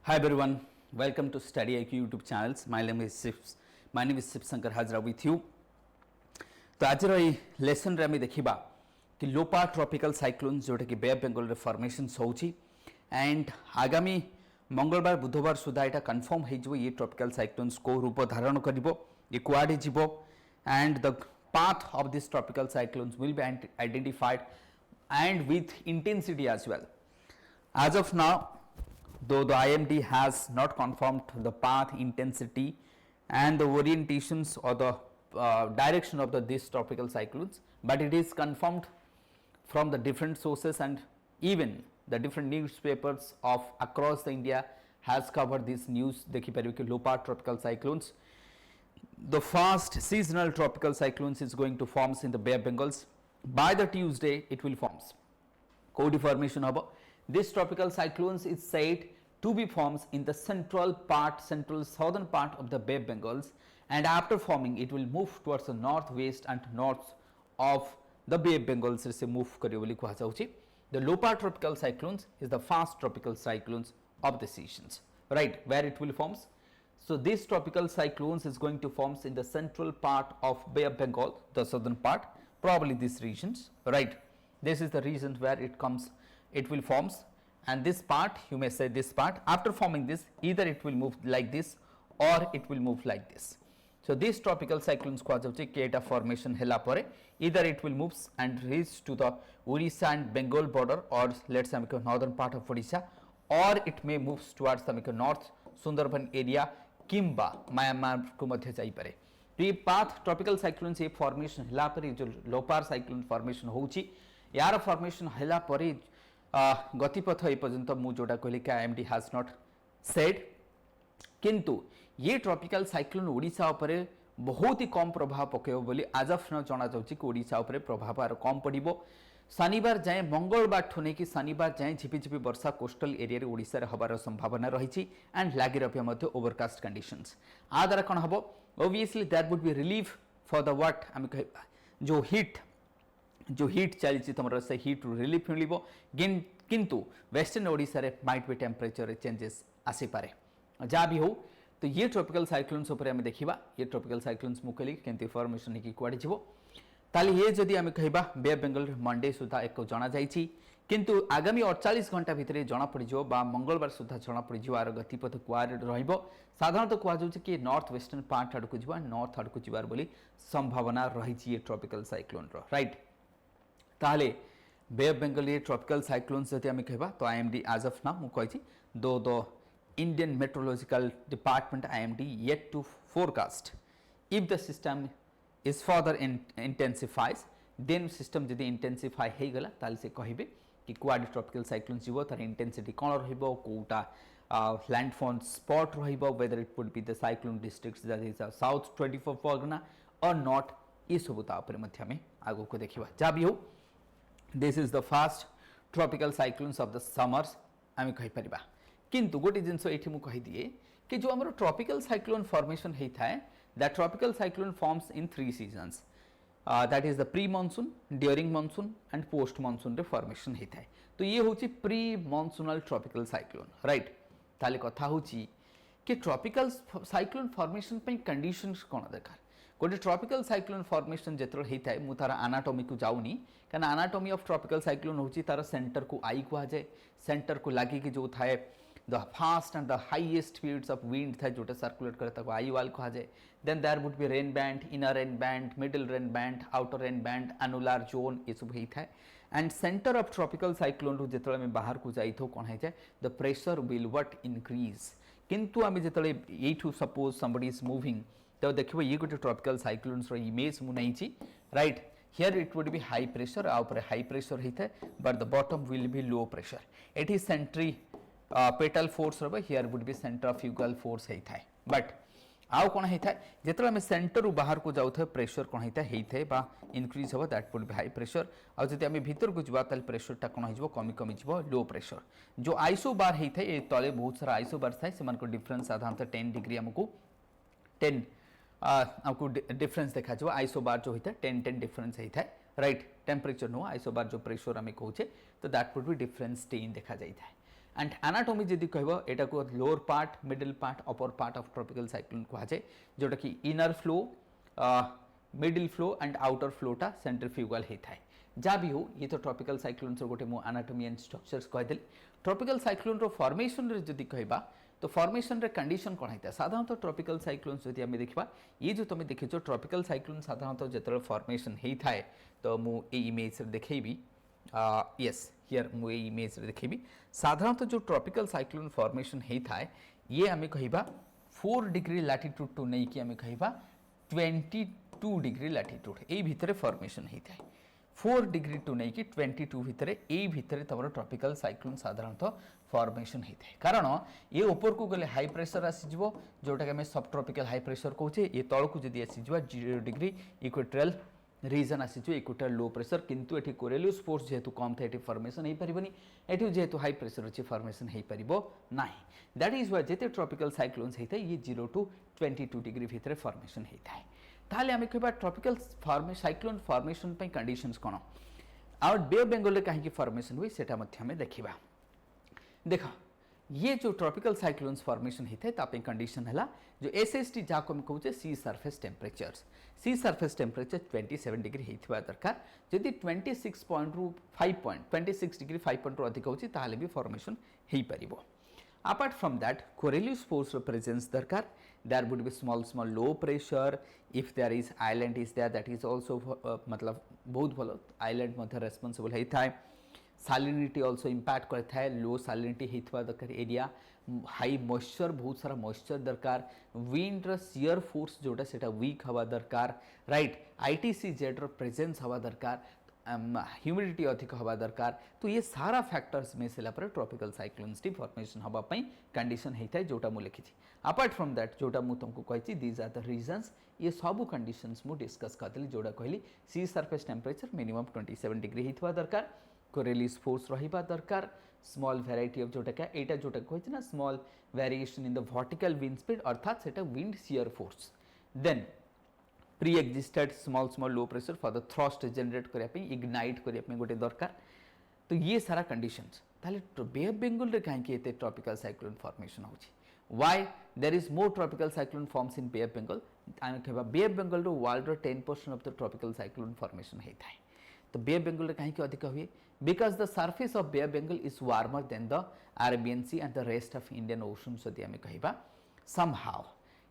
Hi everyone, welcome to Study IQ YouTube channels. My name is Shiv Shankar Hazra with you. तो आज lesson रे आमे देखिबा कि लोपा ट्रॉपिकल साइक्लोन जोटा कि बे ऑफ बेंगल रे फॉर्मेशन होउची एंड आगामी मंगलवार बुधवार सुधा एटा कंफर्म हे जो ये ट्रॉपिकल साइक्लोन्स को रूप धारण करिवो ये कुआडे जीवो and the path of this tropical cyclones will be identified and with intensity as well. As of now, though the IMD has not confirmed the path, intensity and the orientations or the direction of these tropical cyclones, but it is confirmed from the different sources and even the different newspapers of across the India has covered this news. देखी परिवे कि low path tropical cyclones, the fast seasonal tropical cyclones is going to forms in the Bay of Bengals. By the Tuesday it will forms. Code formation haba. This tropical cyclones is said to be forms in the central southern part of the Bay of Bengals, and after forming it will move towards the northwest and north of the Bay of Bengals se move karibo boli kuha jauchi. The low path tropical cyclones is the fast tropical cyclones of the seasons, right, where it will forms. So this tropical cyclones is going to forms in the central part of Bay of Bengal, the southern part, probably these regions, right. This is the region where it comes, it will forms, and this part, you may say this part, after forming this, either it will move like this or it will move like this. So these tropical cyclones ko ajauchi eta formation hela pore either it will moves and reach to the Orissa and Bengal border, or let's say northern part of Odisha, or it may moves towards the north Sundarban area किंबा Myanmar को मध्य जाई पारे. तो ये path tropical cyclones ये formation हला परे जो लोपार साइक्लोन फॉर्मेशन होउची यार फॉर्मेशन हला परे गतिपथ ए पर्यंत मु जोटा कहले कि आईएमडी हैज नॉट सेड, किंतु ये ट्रॉपिकल साइक्लोन ओडिशा उपरे बहुत ही कम प्रभाव पकेबो बोली आज ऑफ नाउ जणा जाउची कि ओडिशा उपरे प्रभाव आर कम पडिबो. शनिवार जाए मंगलवार ठु नहीं कि शनिवार जाए झिपिझिपि वर्षा कोस्टल एरिया रे ओडिसा रे हबार संभावना रही एंड लागी रहिया मध्य ओवरकास्ट कंडीशंस. आ द्वारा कौन हम obviously that would B relief for the what आम जो हीट चली तुम से हीट रिलीफ मिल, किंतु वेस्टर्न ओडिशा रे माइट बी टेम्परेचर चेंजेस आसी पारे. जहाँ भी हो तो ये ट्रॉपिकल साइक्लोन्स उपर आम देखा ये ट्रॉपिकल साइक्लोन्स मुझे केमती फॉर्मेशन होगी कुआडे जीवो ताली ये जदि आम कहिबा बे ऑफ बेंगल मंडे सुधा एक जना जाइछि, किंतु आगामी 48 घंटा भितर जना पड़ो बा मंगलवार सुधा जना पड़ो आर गतिपथ कुआरे रहिबो. साधारणतः कहुचे कि नॉर्थ वेस्टर्न पार्ट आड़ को जीवा नॉर्थ आड़ को जीवार बोली संभावना रही ये ट्रॉपिकल साइक्लोन रो, राइट. ताले बे ऑफ बेंगल ये ट्रॉपिकल साइक्लोन्स जदि आम कहिबा तो आईएमडी आज ऑफ नाउ मु कहिछि दो the Indian meteorological department IMD yet to forecast if the system is further intensifies, then system जदि intensify हे गला ताले से कहिबे कि कुआडे ट्रॉपिकल साइक्लोन जीवो तार इंटेंसिटी कोन रहिबो कोटा लैंडफॉल स्पॉट रहिबो whether it would be the cyclone districts that is south 24 Pargana or not ई सब ता ऊपर मध्य में आगो को देखिबा. जा भी हो this is the fast tropical cyclones of the summers आमे कहि परिबा, किंतु गोटे जिंस एठी मु कहि दिए कि जो हमरो ट्रॉपिकल साइक्लोन फॉर्मेशन हे थाए that tropical cyclone forms in 3 seasons, that is the pre-monsoon, during monsoon and post-monsoon रे formation हे थाए. तो ये होची pre-monsoonal tropical cyclone, right. ताले कथा होची कि tropical cyclone formation पे conditions कोन दरकार. गोटे ट्रॉपिकल साइक्लोन फॉर्मेशन जेतर हे थाए मु तार एनाटॉमी को जाउनी कारण एनाटॉमी ऑफ ट्रॉपिकल साइक्लोन होची तार सेंटर को आई को जाए, सेंटर को लागी कि जो थाए the fast and the highest speeds of wind था जोटा सर्कुलेट करता को आई वाल कहा जाए. then there would be rain band, inner rain band, middle rain band, outer rain band, annular zone ये सब ही था. and center of tropical cyclone रो जेतले में बाहर को जाई थो कोन है जाए the pressure will what increase, किंतु आमे जेतले ये टू सपोज somebody is moving तो देखिबो ये गोटे ट्रॉपिकल साइक्लोन्स रो इमेज मु नहीं छी, right. here it would be high pressure आ ऊपर हाई प्रेशर ही था but the bottom will be low pressure. it is centri petal force रबे here would be centrifugal force हे थाए. बट आउ कोन हे थाए जेतले हम सेंटर उ बाहर को जाउ थे प्रेशर कोन हे थाए बा इंक्रीज हो that would be high pressure. आ जति हम भीतर को जबा तल प्रेशर ता कोन हिजबो कमी जिवो लो प्रेशर. जो आइसो बार हे थाए ए तले बहुत सारा आइसो बार थाए सेमान को डिफरेंस साधारणतः 10 डिग्री हमको 10 हमको डिफरेंस देखा जो आइसो बार जो होता है 10 डिफरेंस हे थाए, राइट. टेम्परेचर नो आइसो बार जो प्रेशर हमें कहूचे तो दैट वुड बी डिफरेंस 10 देखा जाई थाए. एंड एनाटोमी जदि कहब एटा को lower part middle part upper part of tropical cyclone कहा जाए जोटा कि inner flow middle flow and outer फ्लोटा सेंट्रीफ्यूगल होता है जहाँ भी हो ये तो ट्रॉपिकल साइक्लोन गोटे मु एनाटोमी एंड स्ट्रक्चर्स कहीदेली ट्रॉपिकल साइक्लोन रो फॉर्मेशन रे जदि कहबा तो फॉर्मेशन रे कंडीशन कौन होता है साधारणतः ट्रॉपिकल साइक्लोन जदि आम देखा ये जो तुम देखिछ ट्रॉपिकल साइक्लोन साधारणतः जो फॉर्मेशन होता है तो मु इमेज देखेबी यस हियर मु इमेज देखेबी साधारणतः जो ट्रॉपिकल साइक्लोन फॉर्मेशन होता है ये आम कहबा 4 डिग्री लैटिट्यूड टू नहीं कि आम कहबा 22 डिग्री लैटिट्यूड यही भितर फॉर्मेशन होता है 4 डिग्री टू नहीं कि 22 भितर यही भितर तुम ट्रॉपिकल साइक्लोन साधारणतः फॉर्मेशन होता है कारण ये ऊपर को गले हाई प्रेशर आसीजो जोटा कि आम सब ट्रॉपिकल हाई प्रेशर कहे ये तल को जब आसीजा 0 डिग्री इक्वेटोरियल रीजन आसीजो इक्वेटोरियल लो प्रेशर किंतु एटी कोरियोलिस फोर्स जेहेतु कम था ये फॉर्मेशन हो पारिबनी एटी जेहेतु हाई प्रेशर अच्छे फॉर्मेशन हो पारिबो नाही दैट इज व्हाई जेते ट्रॉपिकल साइक्लोन्स होता है ये 0 टू 22 डिग्री भितर फॉर्मेशन होता है ताले आम कह ट्रॉपिकल साइक्लोन फॉर्मेशन पे कंडीशंस कौन आउट बे ऑफ बेंगल कहीं फॉर्मेशन हुए सेटा देखा देख ये जो ट्रॉपिकल साइक्लोन्स फॉर्मेशन होता है तापे कंडीशन है जो एसएसटी जहाँ को कहे सी सरफेस टेम्परेचर्स सी सरफेस टेम्परेचर 27 डिग्री होता दरकार जदि 26 डिग्री 5 पॉइंट अधिक होता भी फॉर्मेशन हो पार apart from that Coriolis force presence darkar there would be small low pressure if there is island is there that is also मतलब बहुत भलो island मध्य responsible होता है salinity also impact करता है low salinity होता दरकार एरिया high moisture बहुत सारा moisture दरकार wind रा shear force जोटा सेटा weak हवा दरकार right ITCZ रा presence हवा दरकार ह्यूमिडिटी अधिक हवा दरकार तो ये सारा फैक्टर्स मिसला पर ट्रॉपिकल साइक्लोन्स टी फॉर्मेशन हवा पई कंडीशन होता है जोटा मु लिखी अपार्ट फ्रॉम दैट जोटा मु तुमको कही दीज आर द रीजंस ये सब कंडीशंस मु डिस्कस करली जोटा कहली सी सरफेस टेम्परेचर मिनिमम 27 डिग्री होता दरकार कोरियोलिस फोर्स रहिबा दरकार स्मॉल वैरायटी ऑफ जोटा क्या एटा जोटा कही ना small variation in the vertical wind speed अर्थात सेटा wind shear force then pre existed small low pressure for the thrust generate करने इग्नाइट करने गोटे दरकार तो ये सारा कंडीशंस ताले बे ऑफ बेंगल रे कहीं एते ट्रॉपिकल साइक्लोन फॉर्मेशन होची why there is more tropical cyclone forms in bay of Bengal आम कहबा बे ऑफ बेंगल रो वर्ल्ड रो 10% of the tropical cyclone formation होता है तो बे ऑफ बेंगल रे कहीं अधिक हुए because the surface of Bay of Bengal is warmer than the Arabian Sea and the rest of Indian Ocean जदि आम कहबा समहाउ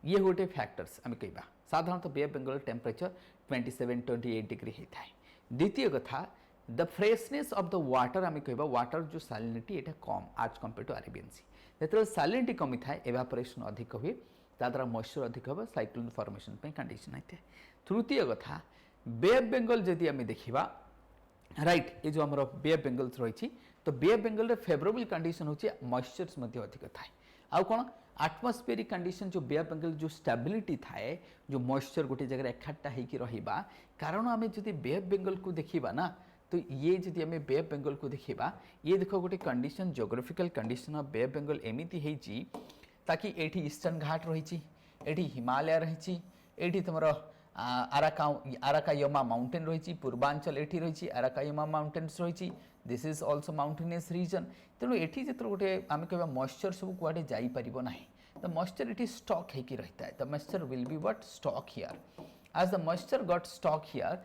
ये गोटे फैक्टर्स आम कहबा साधारणतः बे ऑफ बेंगल टेम्परेचर 27-28 डिग्री होता है द्वितीय कथा the freshness of the water आम कहबा वाटर जो सालिनिटी एटा कम आज कंपेयर टू अरेबियन सी जो सालिनिटी कमी थाए एवापोरेशन अधिक हुए ताद्वारा मॉइस्चर अधिक हम साइक्लोन फॉर्मेशन पे कंडीशन होता है तृतीय कथा बे ऑफ बेंगल जदि आम देखा राइट ये जो आम बे ऑफ बेंगल्स रही तो बे ऑफ बेंगल फेवरेबल कंडीशन होची मॉइस्चर्स अधिक थाए आउ कौन एटमॉस्फेरिक कंडीशन जो बे ऑफ बेंगल जो स्टेबिलिटी थाए जो मॉइस्चर गोटे जगह एकाठा होकर रहिबा कारण आम जदि बे ऑफ बेंगल को देखा ना तो ये जदि आम बे ऑफ बेंगल को देखा ये देख गोटे condition geographical condition of Bay of Bengal एमती होती ताकि एठी ईस्टर्न घाट रही एठी हिमालय रही एठी तुम आराकायमा माउंटेन रही पूर्वांचल एठी रही आराकायमा माउंटेन्स रही this is also mountainous region तेणु एठी जो गोटे आम कह मॉइस्चर सब कुआडे जापर ना द मॉइस्चर इट स्टॉक होकर रहता है the moisture will be what stuck here as the moisture got stuck here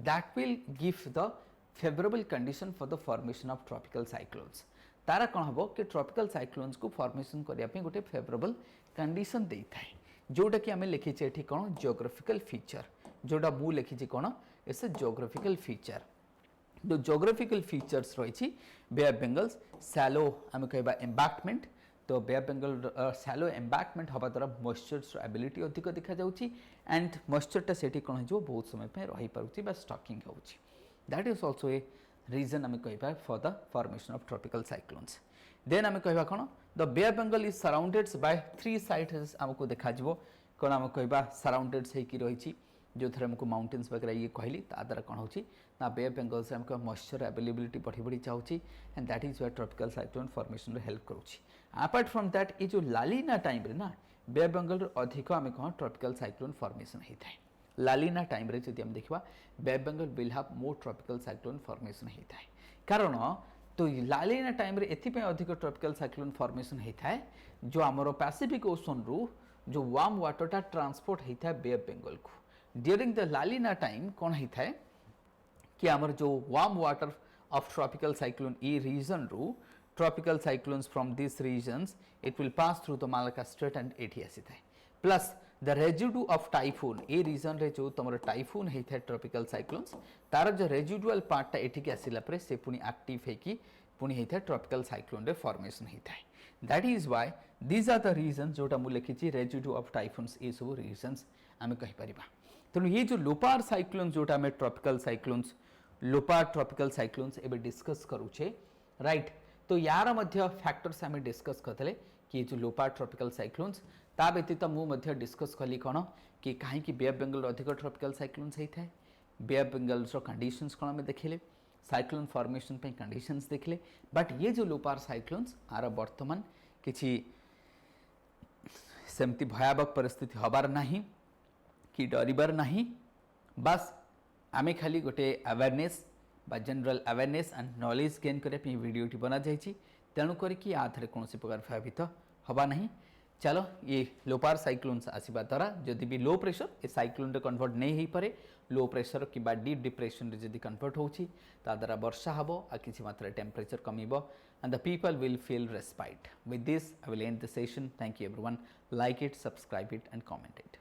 that will give the favourable condition for the formation of tropical cyclones तारा कौन हम कि ट्रॉपिकल साइक्लोन्स को formation करने गोटे फेवरेबल कंडीशन देता है जोटा कि आम लिखीचे ये कौन जियोग्राफिकल फीचर जोटा मु लिखी कौन इट्स ए जियोग्राफिकल फीचर जो जियोग्राफिकल फीचर्स रही बे ऑफ बेंगल्स सैलो आम कहबा एम्बैंकमेंट तो बे ऑफ बेंगल सैलो एम्बैंकमेंट हवा द्वारा मॉइस्चर एबिलिटी अधिक देखा जाउची एंड मॉइस्चरटा सेठी कौन हो बहुत समय पे रही पारुची बा स्टॉकिंग होउची that is also a reason आम कहबा for the formation of tropical cyclones then आम कहबा कौन the Bay of Bengal is surrounded by 3 sides आमको देखा कौन आम कहबा सराउंडेड होकर रही जो थे आमको माउंटेन्स वगैरह ये कहली द्वारा कौन हो ना बे ऑफ बेंगल से आमको मॉइस्चर अवेलेबिलिटी बढ़ी बढ़ी चाहूँगी and that is why tropical cyclone formation help करुँची अपार्ट फ्रॉम दैट ये जो लालिना टाइम रे ना बे ऑफ बेंगल अधिक आम कौन ट्रॉपिकल साइक्लोन फॉर्मेशन होता है लालिना टाइम रे जदि हम देखा bay of Bengal will have more tropical cyclone formation होता है कारण तो लालिना टाइम रे एथिपे अधिक ट्रॉपिकल साइक्लोन फॉर्मेशन होता है जो आमर पैसिफिक ओशन रु जो वार्म वाटरटा ट्रांसपोर्ट होता है बे ऑफ बेंगल को ड्यूरिंग द लालिना टाइम कौन होता है कि आमर जो warm water of tropical cyclone ई रीजन रु tropical cyclones from this regions it will pass through the Malacca strait and एठी आसी थाए plus the residue of typhoon ए रीजन रे जो तुम टाइफून होता है ट्रॉपिकल साइक्लोन्स तार जो रेजिडुअल पार्टा एठिक आसिला परे से पुनी एक्टिव होगी पुनी होता है ट्रॉपिकल साइक्लोन रे फॉर्मेशन होता है that is why these are the reason जोटा मु लिखी रेजिड्यू ऑफ टाइफून्स ये सब रीजन्स आम कहीपर तेणु ये जो लोपार साइक्लोन जोटा आम ट्रॉपिकल साइक्लोन्स लोपार ट्रॉपिकल साइक्लोन्स एबे डिस्कस करूचे राइट तो यार मध्य फैक्टर्स आम डिस्कस करते कि जो लोपार ट्रॉपिकल साइक्लोन्स ता व्यतीत मुझे डिस्कस कली कौन कि कहीं बे ऑफ बेंगल अधिक ट्रॉपिकल साइक्लोन्स होता है बे ऑफ बेंगल कंडीशंस कौन आम देखिले साइक्लोन फॉर्मेशन पे कंडीशंस देखिले बट ये जो लोपार साइक्लोन्स आर बर्तमान किसी सेमती भयावह परिस्थिति हबार नहीं कि डरबार नहीं बस आमे खाली गोटे अवेयरनेस बा general awareness and knowledge gain करने वीडियोटी बना जाइए तेणु करी आधे कौन प्रकार भयभीत हवा नहीं चलो ये लोपार साइक्लोन्स आसवा द्वारा जदि भी लो प्रेशर ए साइक्लोन रे कन्वर्ट नहीं हो पारे लो प्रेशर कि डीप डिप्रेशन रे जदि कन्वर्ट होची ता द्वारा वर्षा हबो आ किछि मात्रा टेम्परेचर कमिबो and the people will feel respite with this I will end the session thank you everyone like it subscribe it and comment it